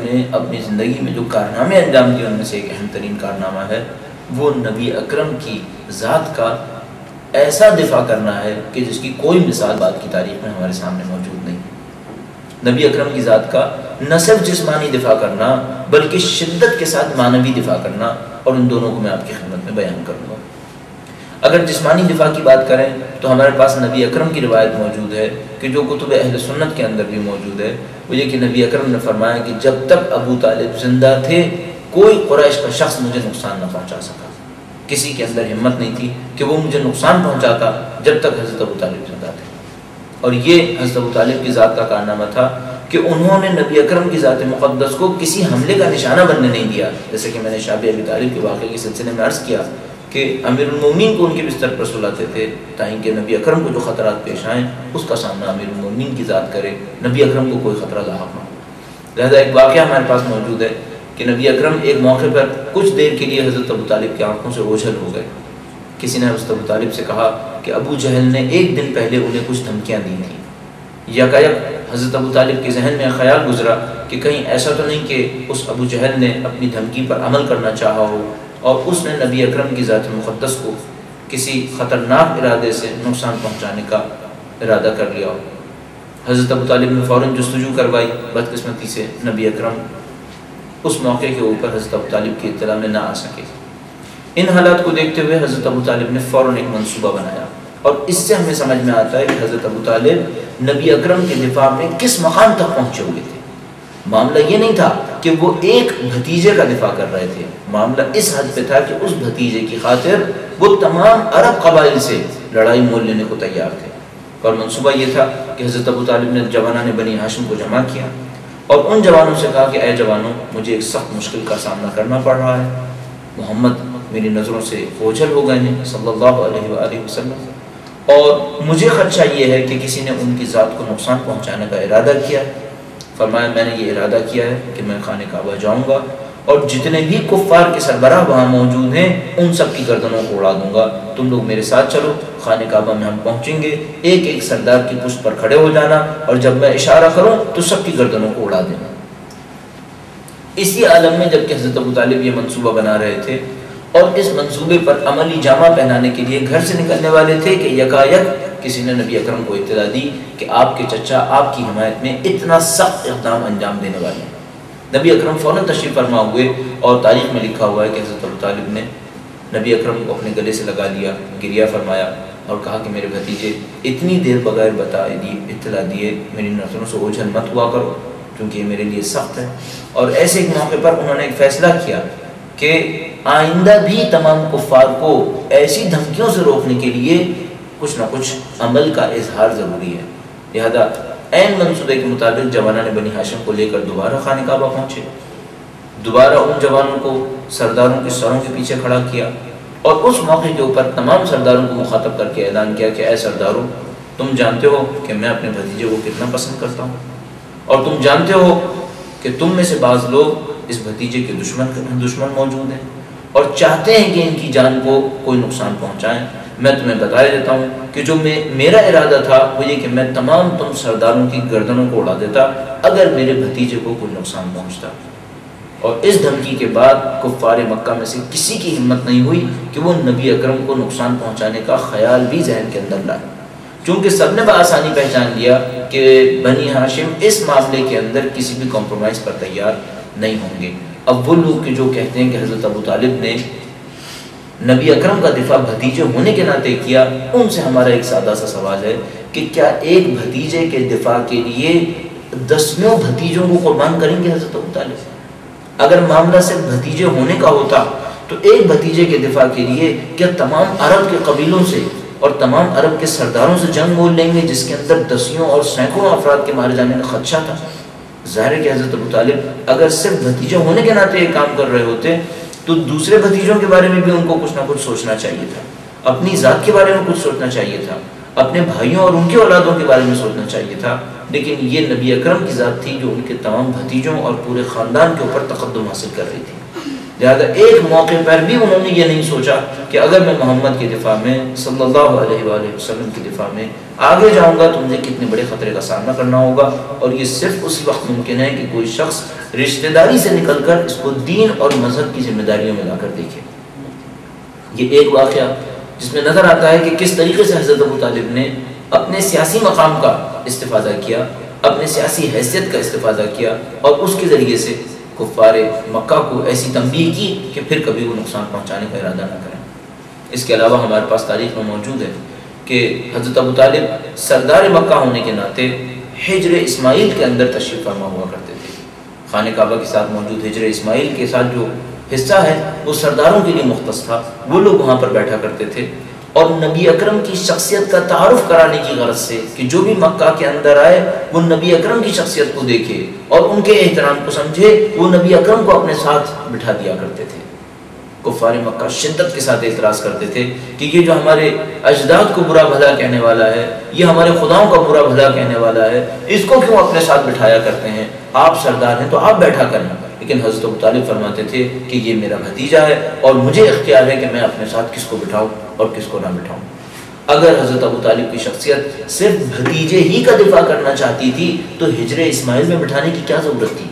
نے اپنی زندگی میں جو کارنامے انجام دیے ان میں سے ایک اہم ترین کارنامہ ہے وہ نبی اکرم کی ذات کا ایسا دفاع کرنا ہے کہ جس کی کوئی مثال بعد کی تاریخ میں ہمارے سامنے موجود نہیں۔ نبی اکرم کی ذات کا نہ صرف جسمانی دفاع کرنا بلکہ شدت کے ساتھ معنوی دفاع کرنا، اور ان دونوں کو میں آپ کی خدمت میں بیان کروں گا۔ اگر جسمانی دفاع کی بات کریں تو ہمارے پاس نبی اکرم کی روایت موجود ہے کہ جو کتب اہل سنت کے اندر بھی موجود ہے، وہ یہ کہ نبی اکرم نے فرمایا کہ جب تک ابو طالب زندہ تھے کوئی قریش کا شخص مجھے نقصان نہ پہنچا سکا۔ کسی کے اندر ہمت نہیں تھی کہ وہ مجھے نقصان پہنچاتا جب تک حضرت ابو طالب زندہ تھے۔ اور یہ حضرت ابو طالب کی ذات کا کارنامہ تھا کہ انہوں نے نبی اکرم کی ذات مقدس کو کسی حملے کا نشانہ بننے نہیں دیا، جیسے کہ میں نے شاب ابی طالب کے واقعے کے سلسلے میں عرض کیا کہ امیر المومنین کو ان کے بستر پر سلاتے تھے تاکہ نبی اکرم کو جو خطرات پیش آئیں اس کا سامنا امیر المومنین کی ذات کرے، نبی اکرم کو کوئی خطرہ لاحق نہ ہو۔ لہذا ایک واقعہ ہمارے پاس موجود ہے کہ نبی اکرم ایک موقع پر کچھ دیر کے لیے حضرت ابو طالب کی آنکھوں سے اوجھل ہو گئے۔ کسی نے حضرت ابو طالب سے کہا کہ ابو جہل نے ایک دن پہلے انہیں کچھ دھمکیاں دی تھیں۔ یکایک حضرت ابو طالب کے ذہن میں خیال گزرا کہ کہیں ایسا تو نہیں کہ اس ابو جہل نے اپنی دھمکی پر عمل کرنا چاہا ہو اور اس نے نبی اکرم کی ذات مقدس کو کسی خطرناک ارادے سے نقصان پہنچانے کا ارادہ کر لیا ہو۔ حضرت ابو طالب نے فوراً جستجو کروائی، بدقسمتی سے نبی اکرم اس موقع کے اوپر حضرت ابو طالب کی اطلاع میں نہ آ سکے۔ ان حالات کو دیکھتے ہوئے حضرت ابو طالب نے فوراً ایک منصوبہ بنایا، اور اس سے ہمیں سمجھ میں آتا ہے کہ حضرت ابو طالب نبی اکرم کے دفاع میں کس مقام تک پہنچے ہوئے تھے۔ معاملہ یہ نہیں تھا کہ وہ ایک بھتیجے کا دفاع کر رہے تھے، معاملہ اس حد پہ تھا کہ اس بھتیجے کی خاطر وہ تمام عرب قبائل سے لڑائی مول لینے کو تیار تھے۔ اور منصوبہ یہ تھا کہ حضرت ابو طالب نے جوانان بنی ہاشم کو جمع کیا اور ان جوانوں سے کہا کہ اے جوانوں، مجھے ایک سخت مشکل کا سامنا کرنا پڑ رہا ہے۔ محمد میری نظروں سے اوجھل ہو گئے ہیں صلی اللہ علیہ وآلہ وسلم، اور مجھے خدشہ یہ ہے کہ کسی نے ان کی ذات کو نقصان پہنچانے کا ارادہ کیا۔ فرمایا میں نے یہ ارادہ کیا ہے کہ میں خانہ کعبہ جاؤں گا اور جتنے بھی کفار کے سربراہ وہاں موجود ہیں ان سب کی گردنوں کو اڑا دوں گا، تم لوگ میرے ساتھ چلو، خانہ کعبہ میں ہم پہنچیں گے، ایک ایک سردار کی پشت پر کھڑے ہو جانا اور جب میں اشارہ کروں تو سب کی گردنوں کو اڑا دینا۔ اسی عالم میں جب کہ حضرت ابو طالب یہ منصوبہ بنا رہے تھے اور اس منصوبے پر عملی جامہ پہنانے کے لیے گھر سے نکلنے والے تھے کہ یکایک کسی نے نبی اکرم کو اطلاع دی کہ آپ کے چچا آپ کی حمایت میں اتنا سخت اقدام انجام دینے والے ہیں۔ نبی اکرم فوراً تشریف فرما ہوئے، اور تاریخ میں لکھا ہوا ہے کہ حضرت ابو طالب نے نبی اکرم کو اپنے گلے سے لگا لیا، گریہ فرمایا اور کہا کہ میرے بھتیجے اتنی دیر بغیر اطلاع دیے میری نظروں سے اوجھل مت ہوا کرو کیونکہ یہ میرے لیے سخت ہے۔ اور ایسے ایک موقع پر انہوں نے ایک فیصلہ کیا کہ آئندہ بھی تمام کفار کو ایسی دھمکیوں سے روکنے کے لیے کچھ نہ کچھ عمل کا اظہار ضروری ہے۔ لہذا عین منصوبے کے مطابق جوانان بنی ہاشم کو لے کر دوبارہ خانہ کعبہ پہنچے، دوبارہ ان جوانوں کو سرداروں کے سروں کے پیچھے کھڑا کیا اور اس موقع کے اوپر تمام سرداروں کو مخاطب کر کے اعلان کیا کہ اے سرداروں، تم جانتے ہو کہ میں اپنے بھتیجے کو کتنا پسند کرتا ہوں، اور تم جانتے ہو کہ تم میں سے بعض لوگ اس بھتیجے کے دشمن موجود ہیں اور چاہتے ہیں کہ ان کی جان کو کوئی نقصان پہنچائیں۔ میں تمہیں بتایا دیتا ہوں کہ جو میرا ارادہ تھا وہ یہ کہ میں تمام تم سرداروں کی گردنوں کو اڑا دیتا اگر میرے بھتیجے کو کوئی نقصان پہنچتا۔ اور اس دھمکی کے بعد کفار مکہ میں سے کسی کی ہمت نہیں ہوئی کہ وہ نبی اکرم کو نقصان پہنچانے کا خیال بھی ذہن کے اندر لائے، چونکہ سب نے بآسانی پہچان لیا کہ بنی ہاشم اس معاملے کے اندر کسی بھی کمپرومائز پر تیار نہیں ہوں گے۔ اب وہ لوگ کہ جو کہتے ہیں کہ حضرت ابو طالب نے نبی اکرم کا دفاع بھتیجے ہونے کے ناطے کیا، ان سے ہمارا ایک سادہ سا سوال ہے کہ کیا ایک بھتیجے کے دفاع کے لیے 10 بھتیجوں کو قربان کریں گے حضرت ابو طالب؟ اگر معاملہ صرف بھتیجے ہونے کا ہوتا تو ایک بھتیجے کے دفاع کے لیے کیا تمام عرب کے قبیلوں سے اور تمام عرب کے سرداروں سے جنگ مول لیں گے جس کے اندر دسیوں اور سینکڑوں افراد کے مارے جانے کا خدشہ تھا؟ ظاہر ہے کہ حضرت ابو طالب اگر صرف بھتیجے ہونے کے ناطے یہ کام کر رہے ہوتے تو دوسرے بھتیجوں کے بارے میں بھی ان کو کچھ نہ کچھ سوچنا چاہیے تھا، اپنی ذات کے بارے میں کچھ سوچنا چاہیے تھا، اپنے بھائیوں اور ان کی اولادوں کے بارے میں سوچنا چاہیے تھا، لیکن یہ نبی اکرم کی ذات تھی جو ان کے تمام بھتیجوں اور پورے خاندان کے اوپر تقدم حاصل کر رہی تھی۔ لہذا ایک موقع پر بھی انہوں نے یہ نہیں سوچا کہ اگر میں محمد کے دفاع میں صلی اللہ علیہ وآلہ وسلم کے دفاع میں آگے جاؤں گا تو مجھے کتنے بڑے خطرے کا سامنا کرنا ہوگا، اور یہ صرف اسی وقت ممکن ہے کہ کوئی شخص رشتہ داری سے نکل کر اس کو دین اور مذہب کی ذمہ داریوں میں لا کر دیکھے۔ یہ ایک واقعہ جس میں نظر آتا ہے کہ کس طریقے سے حضرت ابو طالب نے اپنے سیاسی مقام کا استفادہ کیا، اپنے سیاسی حیثیت کا استفادہ کیا، اور اس کے ذریعے سے کفار مکہ کو ایسی تنبیہ کی کہ پھر کبھی وہ نقصان پہنچانے کا ارادہ نہ کریں۔ اس کے علاوہ ہمارے پاس تاریخ میں موجود ہے کہ حضرت ابو طالب سردار مکہ ہونے کے ناطے حجر اسماعیل کے اندر تشریف فرما ہوا کرتے تھے۔ خانہ کعبہ کے ساتھ موجود حجر اسماعیل کے ساتھ جو حصہ ہے وہ سرداروں کے لیے مختص تھا، وہ لوگ وہاں پر بیٹھا کرتے تھے، اور نبی اکرم کی شخصیت کا تعارف کرانے کی غرض سے کہ جو بھی مکہ کے اندر آئے وہ نبی اکرم کی شخصیت کو دیکھے اور ان کے احترام کو سمجھے، وہ نبی اکرم کو اپنے ساتھ بٹھا دیا کرتے تھے۔ کفار مکہ شدت کے ساتھ اعتراض کرتے تھے کہ یہ جو ہمارے اجداد کو برا بھلا کہنے والا ہے، یہ ہمارے خداؤں کا برا بھلا کہنے والا ہے، اس کو کیوں اپنے ساتھ بٹھایا کرتے ہیں؟ آپ سردار ہیں تو آپ بیٹھا کرنا۔ لیکن حضرت ابو طالب فرماتے تھے کہ یہ میرا بھتیجا ہے اور مجھے اختیار ہے کہ میں اپنے ساتھ کس کو بٹھاؤں اور کس کو نہ بٹھاؤں۔ اگر حضرت ابو طالب کی شخصیت صرف بھتیجے ہی کا دفاع کرنا چاہتی تھی تو ہجر اسماعیل میں بٹھانے کی کیا ضرورت تھی؟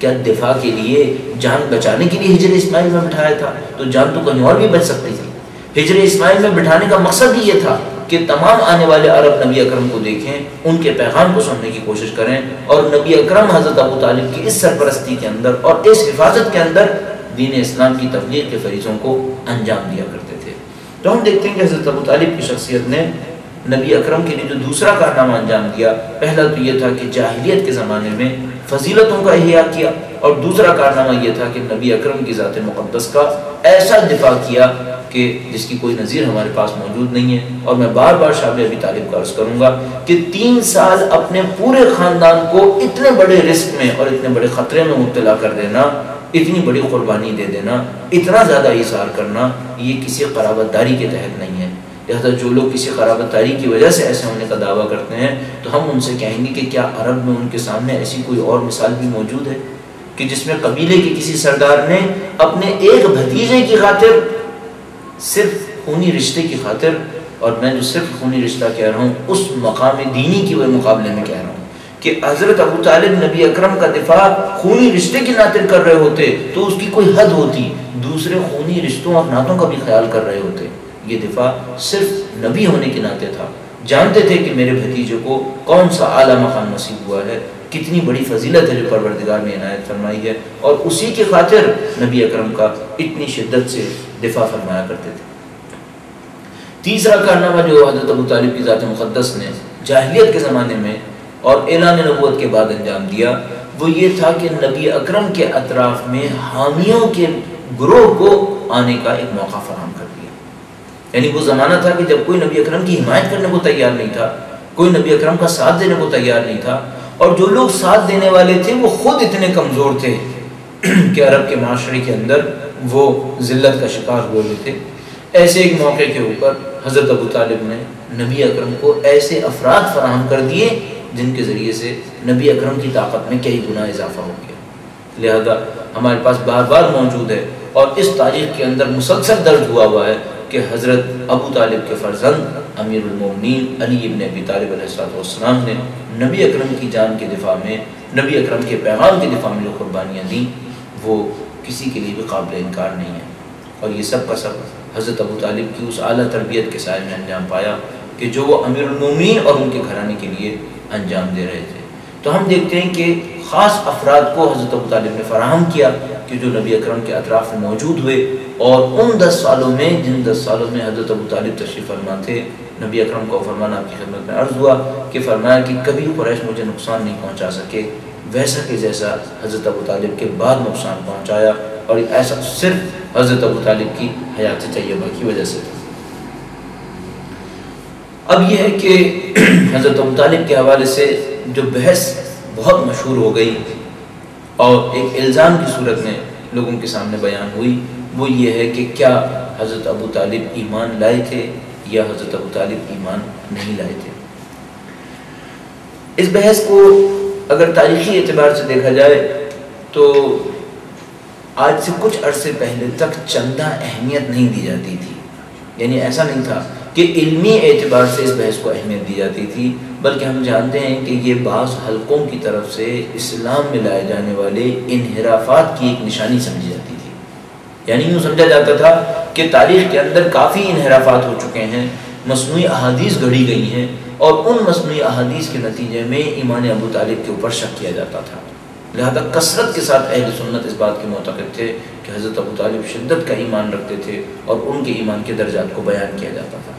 کیا دفاع کے لیے، جان بچانے کے لیے ہجر اسماعیل میں بٹھایا تھا؟ تو جان تو کہیں اور بھی بچ سکتی تھی۔ ہجر اسماعیل میں بٹھانے کا مقصد ہی یہ تھا کہ تمام آنے والے عرب نبی اکرم کو دیکھیں، ان کے پیغام کو سننے کی کوشش کریں، اور نبی اکرم حضرت ابو طالب کی اس سرپرستی کے اندر اور اس حفاظت کے اندر دین اسلام کی تبلیغ کے فریضوں کو انجام دیا کرتے تھے۔ تو ہم دیکھتے ہیں کہ حضرت ابو طالب کی شخصیت نے نبی اکرم کے لیے جو دوسرا کارنامہ انجام دیا، پہلا تو یہ تھا کہ جاہلیت کے زمانے میں فضیلتوں کا احیاء کیا، اور دوسرا کارنامہ یہ تھا کہ نبی اکرم کی ذات مقدس کا ایسا دفاع کیا کہ جس کی کوئی نظیر ہمارے پاس موجود نہیں ہے۔ اور میں بار بار شاب ابی طالب کا عرض کروں گا کہ 3 سال اپنے پورے خاندان کو اتنے بڑے رسک میں اور اتنے بڑے خطرے میں مبتلا کر دینا، اتنی بڑی قربانی دے دینا، اتنا زیادہ ایثار کرنا، یہ کسی قرابت داری کے تحت نہیں ہے۔ لہذا جو لوگ کسی قرابت داری کی وجہ سے ایسے ہونے کا دعویٰ کرتے ہیں تو ہم ان سے کہیں گے کہ کیا عرب میں ان کے سامنے ایسی کوئی اور مثال بھی موجود ہے کہ جس میں قبیلے کے کسی سردار نے اپنے ایک بھتیجے کی خاطر، صرف خونی رشتے کی خاطر، اور میں جو صرف خونی رشتہ کہہ رہا ہوں اس مقام دینی کے مقابلے میں کہہ رہا ہوں کہ حضرت ابو طالب نبی اکرم کا دفاع خونی رشتے کی ناطر کر رہے ہوتے تو اس کی کوئی حد ہوتی، دوسرے خونی رشتوں اور ناتوں کا بھی خیال کر رہے ہوتے۔ یہ دفاع صرف نبی ہونے کے ناطے تھا، جانتے تھے کہ میرے بھتیجے کو کون سا اعلیٰ مقام نصیب ہوا ہے، کتنی بڑی فضیلت ہے جو پروردگار نے عنایت فرمائی ہے، اور اسی کی خاطر نبی اکرم کا اتنی شدت سے دفاع فرمایا کرتے تھے۔ تیسرا کارنامہ جو حضرت ابو طالب کی ذات مقدس نے جاہلیت کے زمانے میں اور اعلان نبوت کے بعد انجام دیا، وہ یہ تھا کہ نبی اکرم کے اطراف میں حامیوں کے گروہ کو آنے کا ایک موقع فراہم کر دیا۔ یعنی وہ زمانہ تھا کہ جب کوئی نبی اکرم کی حمایت کرنے کو تیار نہیں تھا، کوئی نبی اکرم کا ساتھ دینے کو تیار نہیں تھا، اور جو لوگ ساتھ دینے والے تھے وہ خود اتنے کمزور تھے کہ عرب کے معاشرے کے اندر وہ ذلت کا شکار ہوئے تھے۔ ایسے ایک موقع کے اوپر حضرت ابو طالب نے نبی اکرم کو ایسے افراد فراہم کر دیے جن کے ذریعے سے نبی اکرم کی طاقت میں کئی گنا اضافہ ہو گیا۔ لہذا ہمارے پاس بار بار موجود ہے اور اس تاریخ کے اندر مسلسل درج ہوا ہوا ہے کہ حضرت ابو طالب کے فرزند امیر المومنین علی ابن ابی طالب علیہ السلام نے نبی اکرم کی جان کے دفاع میں، نبی اکرم کے پیغام کے دفاع میں جو قربانیاں دیں وہ کسی کے لیے بھی قابل انکار نہیں ہے، اور یہ سب کا سب حضرت ابو طالب کی اس اعلیٰ تربیت کے سائے میں انجام پایا کہ جو وہ امیر المومنین اور ان کے گھرانے کے لیے انجام دے رہے تھے۔ تو ہم دیکھتے ہیں کہ خاص افراد کو حضرت ابو طالب نے فراہم کیا کہ جو نبی اکرم کے اطراف میں موجود ہوئے، اور ان 10 سالوں میں جن 10 سالوں میں حضرت ابو طالب تشریف فرما تھے، نبی اکرم کو فرمانا آپ کی خدمت میں عرض ہوا کہ فرمایا کہ کبھی قریش مجھے نقصان نہیں پہنچا سکے ویسا کہ جیسا حضرت ابو طالب کے بعد نقصان پہنچایا، اور ایسا صرف حضرت ابو طالب کی حیات طیبہ کی وجہ سے تھا۔ اب یہ ہے کہ حضرت ابو طالب کے حوالے سے جو بحث بہت مشہور ہو گئی اور ایک الزام کی صورت میں لوگوں کے سامنے بیان ہوئی، وہ یہ ہے کہ کیا حضرت ابو طالب ایمان لائے تھے یا حضرت ابو طالب ایمان نہیں لائے تھے۔ اس بحث کو اگر تاریخی اعتبار سے دیکھا جائے تو آج سے کچھ عرصے پہلے تک چندہ اہمیت نہیں دی جاتی تھی، یعنی ایسا نہیں تھا کہ علمی اعتبار سے اس بحث کو اہمیت دی جاتی تھی، بلکہ ہم جانتے ہیں کہ یہ بعض حلقوں کی طرف سے اسلام میں لائے جانے والے انحرافات کی ایک نشانی سمجھی جاتی تھی۔ یعنی یوں سمجھا جاتا تھا کہ تاریخ کے اندر کافی انحرافات ہو چکے ہیں، مصنوعی احادیث گھڑی گئی ہیں، اور ان مصنوعی احادیث کے نتیجے میں ایمان ابو طالب کے اوپر شک کیا جاتا تھا۔ لہذا کثرت کے ساتھ اہل سنت اس بات کے معتقد تھے کہ حضرت ابو طالب شدت کا ایمان رکھتے تھے، اور ان کے ایمان کے درجات کو بیان کیا جاتا تھا۔